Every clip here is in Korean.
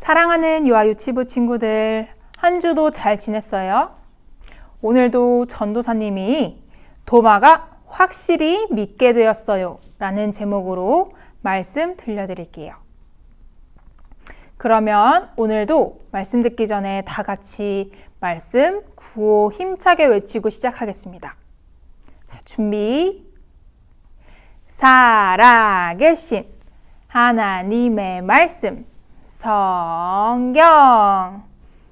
사랑하는 유아 유치부 친구들, 한 주도 잘 지냈어요? 오늘도 전도사님이 도마가 확실히 믿게 되었어요 라는 제목으로 말씀 들려드릴게요. 그러면 오늘도 말씀 듣기 전에 다 같이 말씀 구호 힘차게 외치고 시작하겠습니다. 자, 준비. 살아계신 하나님의 말씀 성경.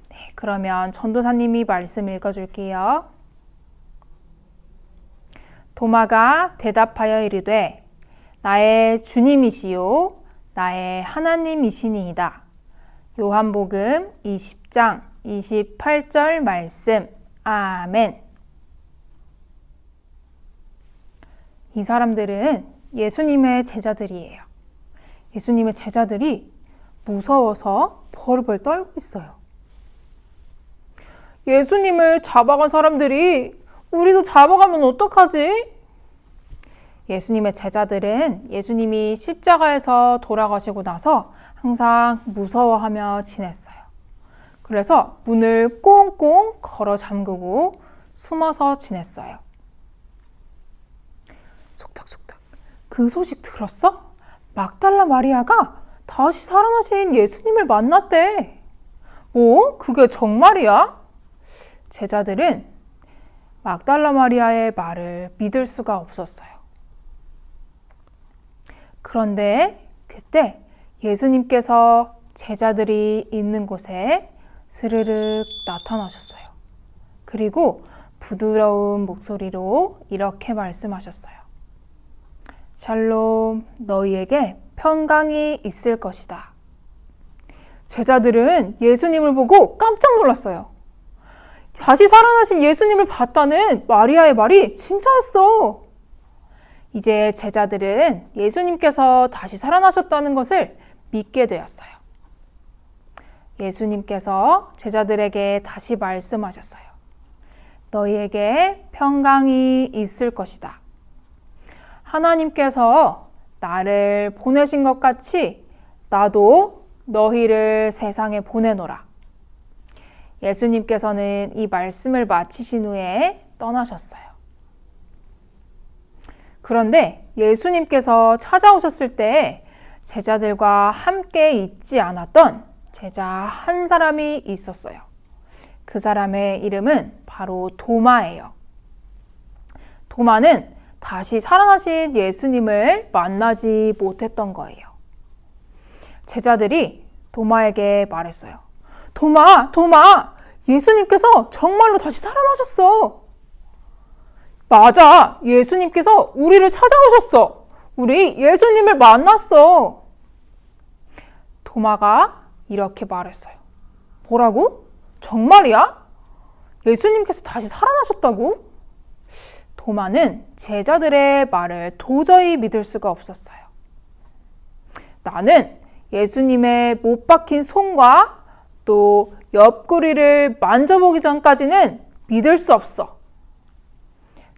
네, 그러면 전도사님이 말씀 읽어줄게요. 도마가 대답하여 이르되 나의 주님이시요 나의 하나님이시니이다. 요한복음 20장 28절 말씀. 아멘. 이 사람들은 예수님의 제자들이에요. 예수님의 제자들이 무서워서 벌벌 떨고 있어요. 예수님을 잡아간 사람들이 우리도 잡아가면 어떡하지? 예수님의 제자들은 예수님이 십자가에서 돌아가시고 나서 항상 무서워하며 지냈어요. 그래서 문을 꽁꽁 걸어 잠그고 숨어서 지냈어요. 속닥속닥. 그 소식 들었어? 막달라 마리아가 다시 살아나신 예수님을 만났대. 뭐? 그게 정말이야? 제자들은 막달라 마리아의 말을 믿을 수가 없었어요. 그런데 그때 예수님께서 제자들이 있는 곳에 스르륵 나타나셨어요. 그리고 부드러운 목소리로 이렇게 말씀하셨어요. 샬롬, 너희에게 평강이 있을 것이다. 제자들은 예수님을 보고 깜짝 놀랐어요. 다시 살아나신 예수님을 봤다는 마리아의 말이 진짜였어. 이제 제자들은 예수님께서 다시 살아나셨다는 것을 믿게 되었어요. 예수님께서 제자들에게 다시 말씀하셨어요. 너희에게 평강이 있을 것이다. 하나님께서 나를 보내신 것 같이 나도 너희를 세상에 보내노라. 예수님께서는 이 말씀을 마치신 후에 떠나셨어요. 그런데 예수님께서 찾아오셨을 때 제자들과 함께 있지 않았던 제자 한 사람이 있었어요. 그 사람의 이름은 바로 도마예요. 도마는 다시 살아나신 예수님을 만나지 못했던 거예요. 제자들이 도마에게 말했어요. 도마, 예수님께서 정말로 다시 살아나셨어. 맞아, 예수님께서 우리를 찾아오셨어. 우리 예수님을 만났어. 도마가 이렇게 말했어요. 뭐라고? 정말이야? 예수님께서 다시 살아나셨다고? 도마는 제자들의 말을 도저히 믿을 수가 없었어요. 나는 예수님의 못 박힌 손과 또 옆구리를 만져보기 전까지는 믿을 수 없어.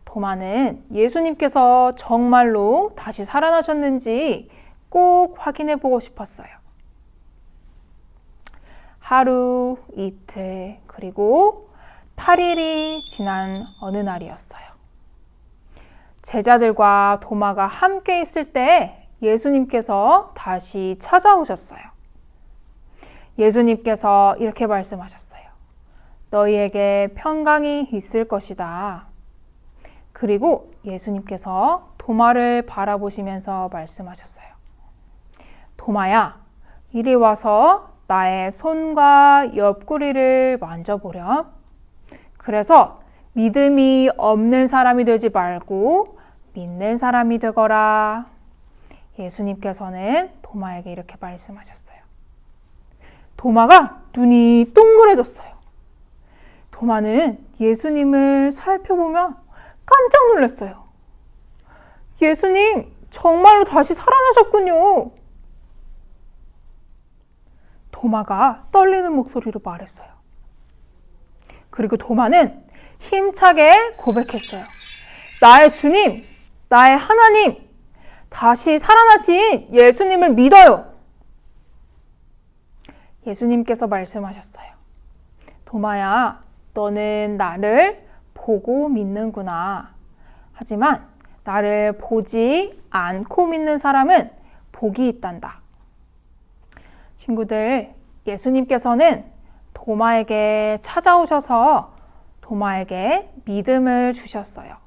도마는 예수님께서 정말로 다시 살아나셨는지 꼭 확인해 보고 싶었어요. 하루, 이틀, 그리고 8일이 지난 어느 날이었어요. 제자들과 도마가 함께 있을 때 예수님께서 다시 찾아오셨어요. 예수님께서 이렇게 말씀하셨어요. 너희에게 평강이 있을 것이다. 그리고 예수님께서 도마를 바라보시면서 말씀하셨어요. 도마야, 이리 와서 나의 손과 옆구리를 만져보렴. 그래서 믿음이 없는 사람이 되지 말고 믿는 사람이 되거라. 예수님께서는 도마에게 이렇게 말씀하셨어요. 도마가 눈이 동그래졌어요. 도마는 예수님을 살펴보며 깜짝 놀랐어요. 예수님, 정말로 다시 살아나셨군요. 도마가 떨리는 목소리로 말했어요. 그리고 도마는 힘차게 고백했어요. 나의 주님, 나의 하나님, 다시 살아나신 예수님을 믿어요. 예수님께서 말씀하셨어요. 도마야, 너는 나를 보고 믿는구나. 하지만 나를 보지 않고 믿는 사람은 복이 있단다. 친구들, 예수님께서는 도마에게 찾아오셔서 도마에게 믿음을 주셨어요.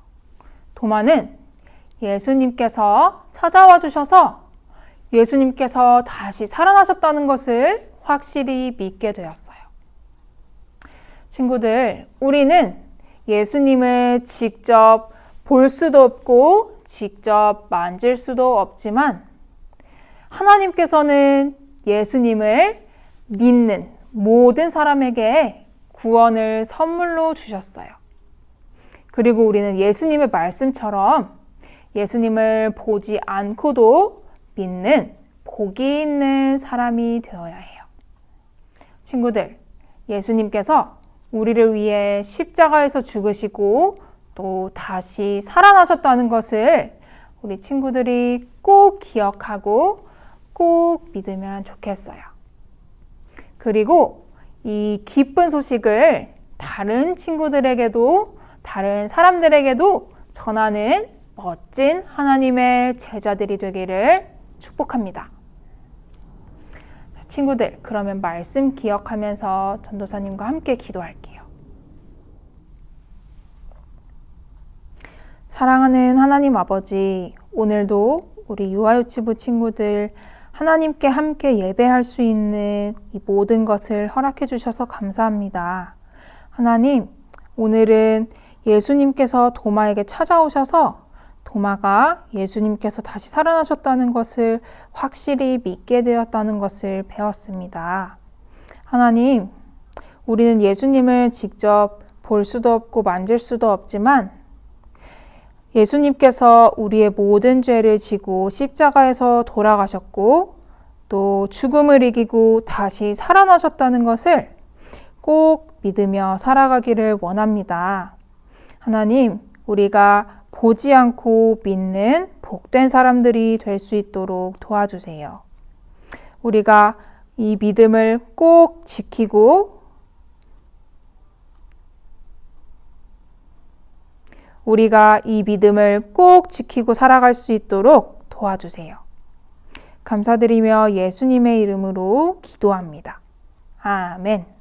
도마는 예수님께서 찾아와 주셔서 예수님께서 다시 살아나셨다는 것을 확실히 믿게 되었어요. 친구들, 우리는 예수님을 직접 볼 수도 없고 직접 만질 수도 없지만 하나님께서는 예수님을 믿는 모든 사람에게 구원을 선물로 주셨어요. 그리고 우리는 예수님의 말씀처럼 예수님을 보지 않고도 믿는 복이 있는 사람이 되어야 해요. 친구들, 예수님께서 우리를 위해 십자가에서 죽으시고 또 다시 살아나셨다는 것을 우리 친구들이 꼭 기억하고 꼭 믿으면 좋겠어요. 그리고 이 기쁜 소식을 다른 친구들에게도 다른 사람들에게도 전하는 멋진 하나님의 제자들이 되기를 축복합니다. 자, 친구들, 그러면 말씀 기억하면서 전도사님과 함께 기도할게요. 사랑하는 하나님 아버지, 오늘도 우리 유아유치부 친구들 하나님께 함께 예배할 수 있는 이 모든 것을 허락해 주셔서 감사합니다. 하나님, 오늘은 예수님께서 도마에게 찾아오셔서 도마가 예수님께서 다시 살아나셨다는 것을 확실히 믿게 되었다는 것을 배웠습니다. 하나님, 우리는 예수님을 직접 볼 수도 없고 만질 수도 없지만 예수님께서 우리의 모든 죄를 지고 십자가에서 돌아가셨고 또 죽음을 이기고 다시 살아나셨다는 것을 꼭 믿으며 살아가기를 원합니다. 하나님, 우리가 보지 않고 믿는 복된 사람들이 될 수 있도록 도와주세요. 우리가 이 믿음을 꼭 지키고 살아갈 수 있도록 도와주세요. 감사드리며 예수님의 이름으로 기도합니다. 아멘.